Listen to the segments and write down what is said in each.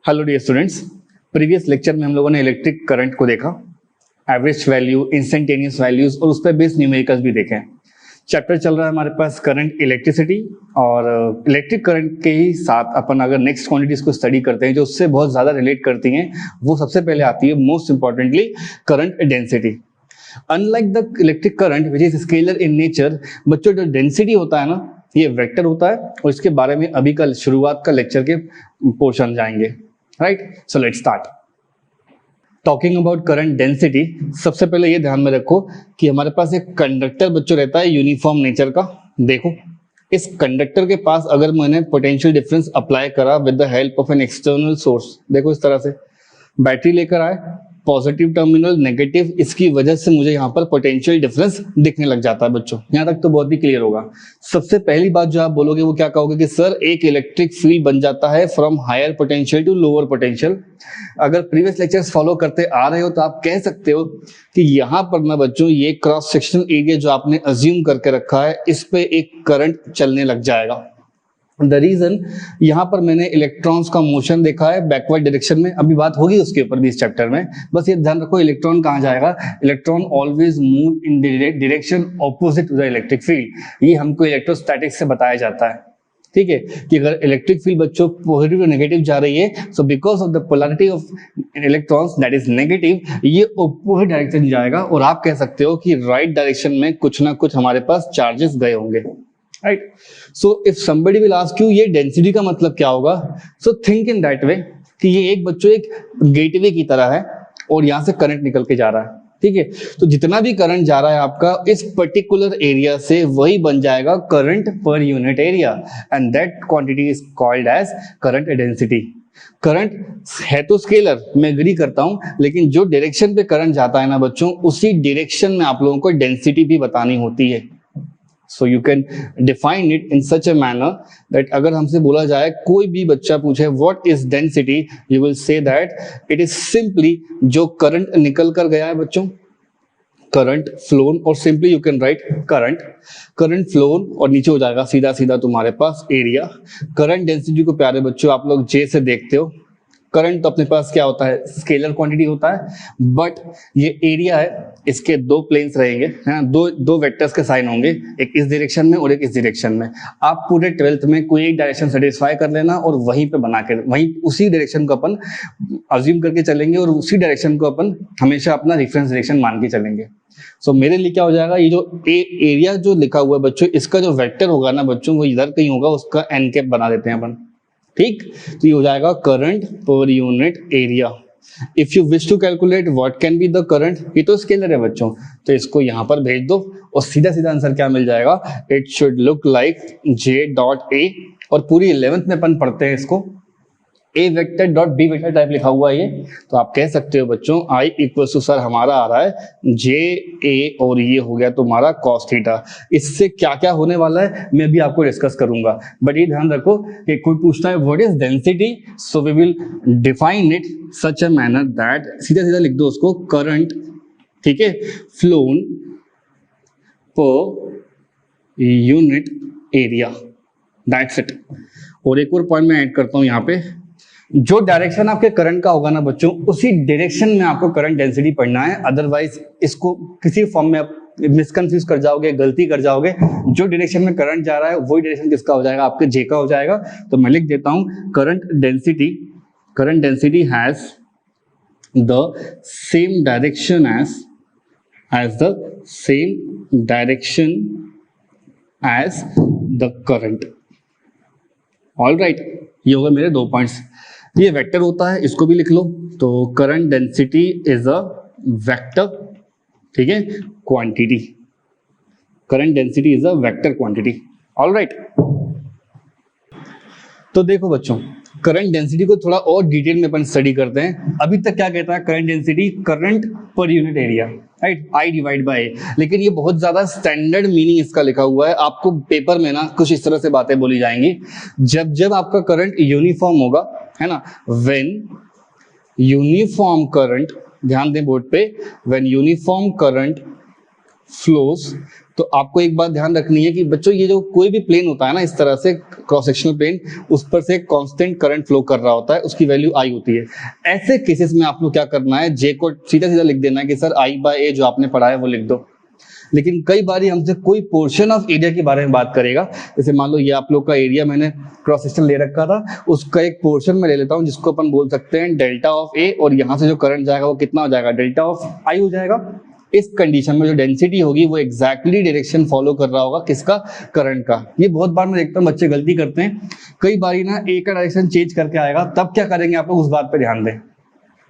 Hello dear students, previous lecture में हम लोगों ने इलेक्ट्रिक करंट को देखा, एवरेज वैल्यू, इंस्टेंटेनियस वैल्यूज और उस पर बेस्ड न्यूमेरिकल्स भी देखे। चैप्टर चल रहा है हमारे पास करंट इलेक्ट्रिसिटी, और इलेक्ट्रिक करंट के ही साथ अपन अगर नेक्स्ट क्वांटिटीज को स्टडी करते हैं जो उससे बहुत ज्यादा रिलेट करती हैं, वो सबसे पहले आती है most importantly current density. Unlike the electric current which is scalar in nature, बच्चों जो डेंसिटी होता है ना, ये वेक्टर होता है और इसके बारे में अभी कल शुरुआत का लेक्चर के पोर्शन जाएंगे। Right, so let's start talking about current density. सबसे पहले ये ध्यान में रखो कि हमारे पास एक कंडक्टर बच्चों रहता है यूनिफॉर्म नेचर का। देखो, इस कंडक्टर के पास अगर मैंने पोटेंशियल डिफरेंस अप्लाई करा with the help of an external source, देखो इस तरह से बैटरी लेकर आए, पॉजिटिव टर्मिनल, नेगेटिव, इसकी वजह से मुझे यहाँ पर पोटेंशियल डिफरेंस दिखने लग जाता है। बच्चों यहाँ तक तो बहुत ही क्लियर होगा। सबसे पहली बात जो आप बोलोगे वो क्या कहोगे कि सर एक इलेक्ट्रिक फील्ड बन जाता है from higher potential to lower potential. अगर प्रीवियस लेक्चर्स फॉलो करते आ रहे हो तो आप कह सकते हो कि यहाँ पर ना बच्चों ये क्रॉस सेक्शनल एरिया जो आपने अज्यूम करके रखा है, इस पे एक करंट चलने लग जाएगा। द रीजन, यहाँ पर मैंने इलेक्ट्रॉन्स का मोशन देखा है बैकवर्ड डायरेक्शन में, अभी बात होगी उसके ऊपर भी इस चैप्टर में। बस ये ध्यान रखो इलेक्ट्रॉन कहाँ जाएगा, electron always move in direction opposite to the electric field. ये हमको इलेक्ट्रोस्टैटिक्स से बताया जाता है, ठीक है, कि अगर इलेक्ट्रिक फील्ड बच्चों पॉजिटिव और नेगेटिव जा रही है, so because of the polarity of electrons that is negative, ये ऑपोजिट डायरेक्शन जाएगा और आप कह सकते हो कि राइट डायरेक्शन में कुछ ना कुछ हमारे पास चार्जेस गए होंगे। Right, so if somebody will ask you ये डेंसिटी का मतलब क्या होगा, so think in that way कि ये एक बच्चों एक गेटवे की तरह है और यहां से करंट निकल के जा रहा है, ठीक है। तो जितना भी करंट जा रहा है आपका इस पर्टिकुलर एरिया से, वही बन जाएगा current per unit area, and that quantity is called as current density. Current है तो स्केलर, मैं एग्री करता हूं, लेकिन जो डायरेक्शन पे करंट जाता है ना बच्चों, उसी डायरेक्शन में आप लोगों को डेंसिटी भी बतानी होती है। So you can define it in such a manner that अगर हमसे बोला जाए, कोई भी बच्चा पूछे what is density, you will say that it is simply जो करंट निकल कर गया है बच्चों, करंट फ्लोन, और simply you can write current phloem, और नीचे हो जाएगा सीधा सीधा तुम्हारे पास एरिया। करंट डेंसिटी को प्यारे बच्चों आप लोग जे से देखते हो। करंट तो अपने पास क्या होता है, स्केलर क्वांटिटी होता है, बट ये एरिया है, इसके दो प्लेन्स रहेंगे, है दो वेक्टर्स के साइन होंगे, एक इस डायरेक्शन में और एक इस डायरेक्शन में। आप पूरे 12th में कोई एक डायरेक्शन सेटिस्फाई कर लेना और वहीं पे बना के वहीं उसी डायरेक्शन को अपन अज्यूम करके चलेंगे और उसी डायरेक्शन को अपन हमेशा अपना रेफरेंस डायरेक्शन मान के चलेंगे। सो मेरे लिए क्या हो जाएगा, ये जो एरिया जो लिखा हुआ है बच्चों, इसका जो वेक्टर होगा ना बच्चों, वो इधर कहीं होगा, उसका एन कैप बना देते हैं अपन, ठीक। तो ये हो जाएगा current per unit area. If you wish to calculate what can be the current, ये तो स्केलर है बच्चों, तो इसको यहां पर भेज दो और सीधा सीधा आंसर क्या मिल जाएगा, it should look like J dot A, और पूरी 11th में अपन पढ़ते हैं इसको A vector dot B vector type लिखा हुआ है ये, तो आप कह सकते हो बच्चों आई इक्वल टू सर हमारा आ रहा है जे ए, और ये हो गया तुम्हारा कॉस थीटा। इससे क्या क्या होने वाला है मैं भी आपको डिस्कस करूंगा, बट ये ध्यान रखो कि कोई पूछता है what is density, so we will define it such a manner that, सीधा सीधा लिख दो उसको, करंट, ठीक है, फ्लोन पर यूनिट एरिया, दैट्स इट। और एक और पॉइंट मैं ऐड करता हूं यहाँ पे, जो डायरेक्शन आपके करंट का होगा ना बच्चों, उसी डायरेक्शन में आपको करंट डेंसिटी पढ़ना है, अदरवाइज इसको किसी फॉर्म में आप मिसकंफ्यूज कर जाओगे, गलती कर जाओगे। जो डायरेक्शन में करंट जा रहा है वही डायरेक्शन किसका हो जाएगा, आपके जे का हो जाएगा। तो मैं लिख देता हूं current density has the same direction as the current. All right, ये होगा मेरे दो पॉइंट्स। ये वेक्टर होता है, इसको भी लिख लो, तो current density is a vector, ठीक है, quantity. Current density is a vector quantity. All right, तो देखो बच्चों, करंट डेंसिटी को थोड़ा और डिटेल में अपन स्टडी करते हैं। अभी तक क्या कहता है current density, current per unit area, right, I divide by A, लेकिन ये बहुत ज्यादा स्टैंडर्ड मीनिंग इसका लिखा हुआ है। आपको पेपर में ना कुछ इस तरह से बातें बोली जाएंगी, जब जब आपका करंट यूनिफॉर्म होगा, है ना, व्हेन यूनिफॉर्म करंट, ध्यान दें बोर्ड पे, व्हेन यूनिफॉर्म करंट फ्लोज। तो आपको एक बात ध्यान रखनी है कि बच्चों ये जो कोई भी प्लेन होता है ना इस तरह से क्रॉस सेक्शनल प्लेन, उस पर से कांस्टेंट करंट फ्लो कर रहा होता है, उसकी वैल्यू आई होती है। ऐसे केसेस में आपको क्या करना है, जे को सीधा सीधा लिख देना है कि सर आई बाय ए जो आपने पढ़ा है वो लिख दो। लेकिन कई बार हमसे कोई पोर्शन ऑफ एरिया के बारे में बात करेगा, जैसे मान लो ये आप लोग का एरिया मैंने क्रॉस सेक्शन ले रखा था, उसका एक पोर्शन मैं ले लेता हूं जिसको अपन बोल सकते हैं डेल्टा ऑफ ए, और यहां से जो करंट जाएगा वो कितना हो जाएगा, डेल्टा ऑफ आई हो जाएगा। इस कंडीशन में जो डेंसिटी होगी वो एग्जैक्टली डायरेक्शन फॉलो कर रहा होगा किसका, करंट का। ये बहुत बार मैं देखता हूँ बच्चे गलती करते हैं, कई बार ना ए का डायरेक्शन चेंज करके आएगा, तब क्या करेंगे आप लोग उस बात पे ध्यान दें।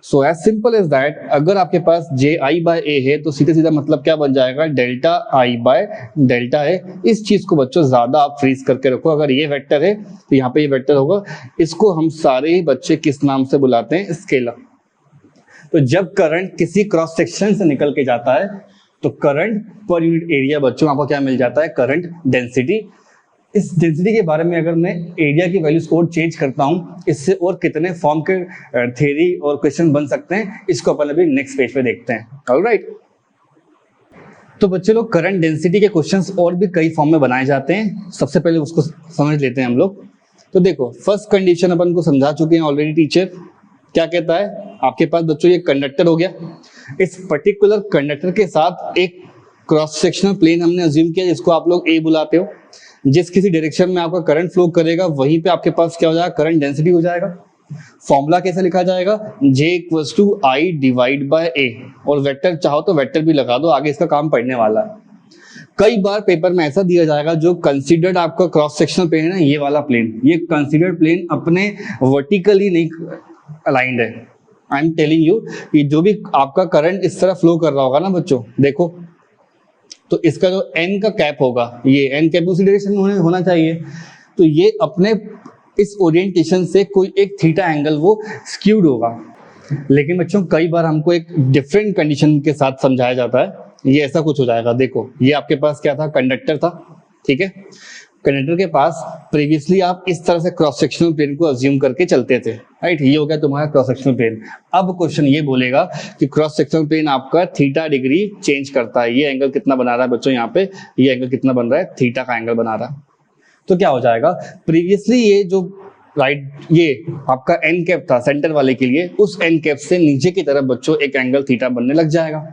So as simple as that, अगर आपके पास जे आई बाय ए है तो सीधे सीधा मतलब क्या बन जाएगा, डेल्टा आई बाय डेल्टा है। इस चीज को बच्चों ज्यादा आप फ्रीज करके रखो, अगर ये वेक्टर है तो यहाँ पे ये वेक्टर होगा। इसको हम सारे ही बच्चे किस नाम से बुलाते हैं, स्केलर। तो जब करंट किसी क्रॉस सेक्शन से निकल के जाता है तो करंट पर यूनिट एरिया बच्चों आपको क्या मिल जाता है, करंट डेंसिटी। इस डेंसिटी के बारे में अगर मैं एरिया की वैल्यूज को चेंज करता हूं, इससे और कितने फॉर्म के थ्योरी और क्वेश्चन बन सकते हैं, इसको अपन अभी नेक्स्ट पेज पे देखते हैं। ऑलराइट, तो बच्चे लोग करंट डेंसिटी के क्वेश्चंस और भी कई फॉर्म में बनाए जाते हैं, सबसे पहले उसको समझ लेते हैं हम लोग। तो देखो, फर्स्ट कंडीशन अपन को समझा चुके हैं ऑलरेडी टीचर, क्या कहता है आपके पास बच्चों, ये कंडक्टर हो गया, इस पर्टिकुलर कंडक्टर के साथ एक क्रॉस सेक्शनल प्लेन हमने अज्यूम किया जिसको आप लोग ए बुलाते हो। जिस किसी डायरेक्शन में आपका करंट फ्लो करेगा वहीं पे आपके पास क्या हो जाएगा, करंट डेंसिटी हो जाएगा। फॉर्मूला कैसे लिखा जाएगा, J equals to I divide by A, और वेक्टर चाहो तो वेक्टर भी लगा दो, आगे इसका काम पढ़ने वाला है। कई बार पेपर में ऐसा दिया जाएगा, जो कंसीडर्ड आपका क्रॉस सेक्शनल प्लेन है ना, ये वाला प्लेन, ये कंसीडर्ड प्लेन अपने वर्टिकली नहीं अलाइंड है। आई एम टेलिंग यू कि जो भी आपका करंट इस तरह फ्लो कर रहा होगा ना बच्चों, देखो तो इसका जो एन का कैप होगा, ये एन कैप उसी डायरेक्शन में होना चाहिए, तो ये अपने इस ओरिएंटेशन से कोई एक थीटा एंगल वो स्क्यूड होगा। लेकिन बच्चों कई बार हमको एक डिफरेंट कंडीशन के साथ समझाया जाता है, ये ऐसा कुछ हो जाएगा। देखो ये आपके पास क्या था, कंडक्टर था, ठीक है। कंडक्टर के पास प्रीवियसली आप इस तरह से क्रॉस सेक्शनल प्लेन को अज्यूम करके चलते थे, राइट, ये हो गया तुम्हारा क्रॉस सेक्शनल प्लेन। अब क्वेश्चन ये बोलेगा कि क्रॉस सेक्शनल प्लेन आपका थीटा डिग्री चेंज करता है, ये एंगल कितना बना रहा है बच्चों, यहाँ पे ये एंगल कितना बन रहा है, थीटा का एंगल बना रहा है। तो क्या हो जाएगा, प्रीवियसली ये जो राइट ये आपका एन कैप था सेंटर वाले के लिए, उस एन कैप से नीचे की तरफ बच्चों एक एंगल थीटा बनने लग जाएगा।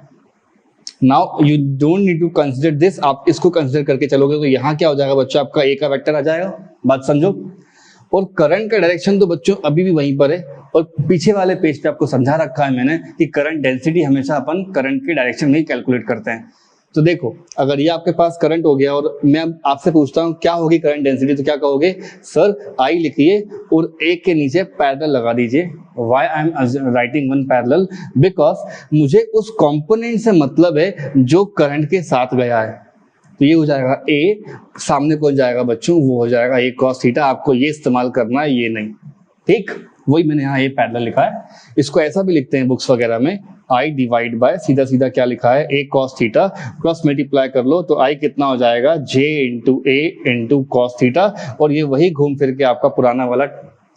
Now you don't need to consider this, आप इसको कंसिडर करके चलोगे तो यहाँ क्या हो जाएगा बच्चों, आपका ए का वेक्टर आ जाएगा, बात समझो। और करंट का डायरेक्शन तो बच्चों अभी भी वहीं पर है, और पीछे वाले पेज पे आपको समझा रखा है मैंने कि करंट डेंसिटी हमेशा अपन करंट के डायरेक्शन में ही कैलकुलेट करते हैं। तो देखो अगर ये आपके पास करंट हो गया और मैं आपसे पूछता हूँ क्या होगी करंट डेंसिटी, तो क्या कहोगे, सर आई लिखिए और ए के नीचे पैरेलल लगा दीजिए। Why I am writing one parallel, because मुझे उस कंपोनेंट से मतलब है जो करंट के साथ गया है। तो ये हो जाएगा ए, सामने कौन जाएगा बच्चों, वो हो जाएगा ए कॉस थीटा। आपको ये इस्तेमाल करना है, ये नहीं, ठीक। वही मैंने यहाँ ए पैरेलल लिखा है, इसको ऐसा भी लिखते हैं बुक्स वगैरह में, आई डिवाइड बाय सीधा सीधा क्या लिखा है, ए कॉस थीटा, क्रॉस मल्टीप्लाई कर लो तो आई कितना हो जाएगा, जे इंटू ए इंटू कॉस थीटा, और ये वही घूम फिर के आपका पुराना वाला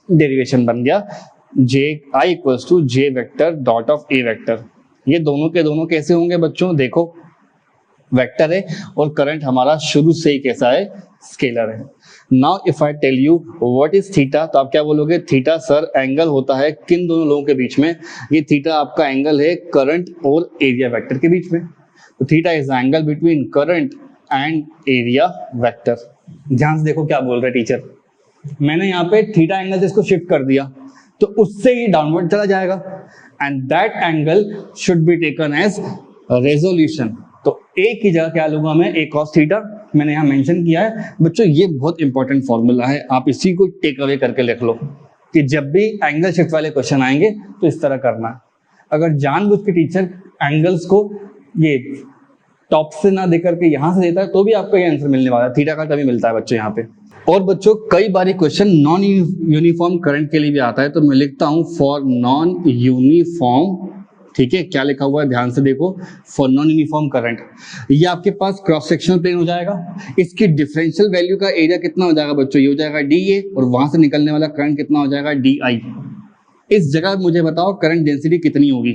डेरिवेशन बन गया, J I equals to J vector dot of A vector. ये दोनों के दोनों कैसे होंगे बच्चों, देखो वेक्टर है और करंट हमारा शुरू से ही कैसा है, स्केलर है। Now if I tell you what is theta, तो आप क्या बोलोगे, थीटा सर एंगल होता है किन दोनों लोगों के बीच में, ये थीटा आपका एंगल है करंट और एरिया वेक्टर के बीच में। तो theta is angle between current and area vector. ध्यान से देखो क्या बोल रहा है टीचर, मैंने यहाँ पे थीटा एंगल से इसको शिफ्ट कर दिया तो उससे ये डाउनवर्ड चला जाएगा, and that angle should be taken as resolution. तो ए की जगह क्या लूंगा मैं, ए कॉस थीटा, मैंने यहाँ मेंशन किया है बच्चों, ये बहुत इंपॉर्टेंट फॉर्मूला है, आप इसी को टेक अवे करके लिख लो कि जब भी एंगल शिफ्ट वाले क्वेश्चन आएंगे तो इस तरह करना है। अगर जानबूझ के टीचर एंगल्स को ये टॉप से ना देकर के यहाँ से देता है तो भी आपको ये आंसर मिलने वाला है, थीटा का तभी मिलता है बच्चों यहाँ पे। और बच्चों कई बार क्वेश्चन नॉन यूनिफॉर्म करंट के लिए भी आता है, तो मैं लिखता हूँ फॉर नॉन यूनिफॉर्म, ठीक है, क्या लिखा हुआ है ध्यान से देखो, फॉर नॉन यूनिफॉर्म करंट। ये आपके पास क्रॉस सेक्शनल प्लेन हो जाएगा, इसकी डिफरेंशियल वैल्यू का एरिया कितना हो जाएगा बच्चों, ये हो जाएगा डी ए, और वहां से निकलने वाला करंट कितना हो जाएगा, डी आई। इस जगह मुझे बताओ करंट डेंसिटी कितनी होगी,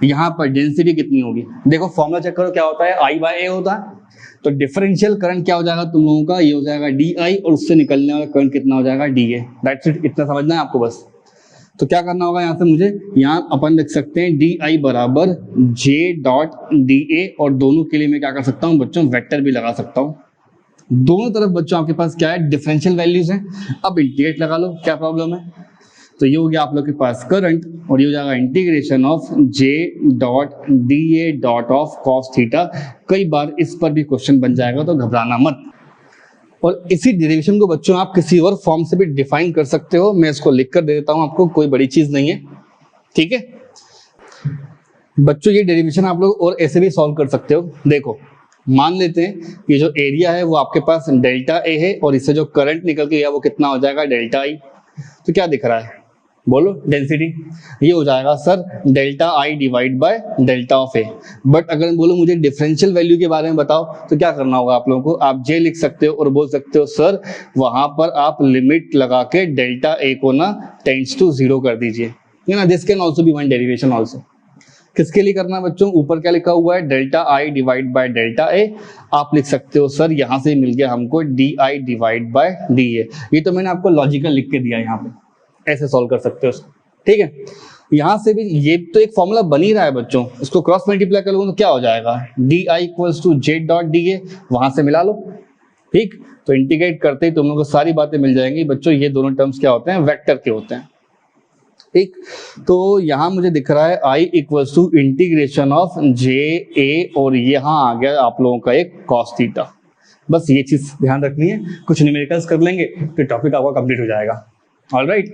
यहाँ पर डेंसिटी कितनी होगी। देखो फॉर्मूला चेक करो क्या होता है, I बाय A होता है। तो डिफरेंशियल करंट क्या हो जाएगा तुम लोगों का, ये हो जाएगा DI और उससे निकलने वाला करंट कितना हो जाएगा DA। दैट्स इट, इतना समझना है आपको बस। तो क्या करना होगा यहाँ से मुझे, यहाँ अपन लिख सकते हैं DI बराबर J डॉट DA और दोनों के लिए मैं क्या कर सकता हूँ बच्चों, वेक्टर भी लगा सकता हूँ। दोनों तरफ बच्चों आपके पास क्या है, डिफरेंशियल वैल्यूज हैं। अब इंटीग्रेट लगा लो, क्या प्रॉब्लम है। तो ये हो गया आप लोग के पास करंट और ये हो जाएगा integration of J dot DA dot of cos theta. कई बार इस पर भी क्वेश्चन बन जाएगा तो घबराना मत। और इसी डेरिवेशन को बच्चों आप किसी और फॉर्म से भी डिफाइन कर सकते हो, मैं इसको लिख कर दे देता हूं आपको, कोई बड़ी चीज नहीं है, ठीक है बच्चों। ये डेरिवेशन आप लोग और ऐसे भी सॉल्व कर सकते हो। देखो मान लेते हैं कि जो एरिया है वो आपके पास डेल्टा ए है और इससे जो करंट निकल के गया वो कितना हो जाएगा, डेल्टा आई। तो क्या दिख रहा है बोलो, डेंसिटी ये हो जाएगा sir delta I divide by delta of A. But अगर बोलो मुझे डिफरेंशियल वैल्यू के बारे में बताओ तो क्या करना होगा आप लोगों को, आप जे लिख सकते हो और बोल सकते हो सर वहां पर आप लिमिट लगा के डेल्टा ए को ना टेंड्स टू 0 कर दीजिए, है ना। This can also be one derivation also. किसके लिए करना है बच्चों, ऊपर क्या लिखा हुआ है delta I divide by delta A, आप लिख सकते हो सर यहां से मिल गया हमको D I divide bye D A. ये तो मैंने आपको लॉजिकल लिख के दिया, यहाँ पे ऐसे सॉल्व कर सकते हो, ठीक है। यहां से भी ये तो एक फॉर्मूला बन ही रहा है बच्चों, इसको क्रॉस मल्टीप्लाई कर लो तो क्या हो जाएगा, D I equals to Z dot D A, वहां से मिला लो, ठीक। तो इंटीग्रेट करते ही तुम लोगों को सारी बातें मिल जाएंगी बच्चों। ये दोनों टर्म्स क्या होते हैं, वेक्टर के होते हैं, ठीक। तो यहां मुझे दिख रहा है आई इक्वल्स टू इंटीग्रेशन ऑफ जे ए और यहां आ गया आप लोगों का एक कॉस थीटा। बस ये चीज ध्यान रखनी है, कुछ न्यूमेरिकल्स कर लेंगे तो टॉपिक आपका कंप्लीट हो जाएगा। All right.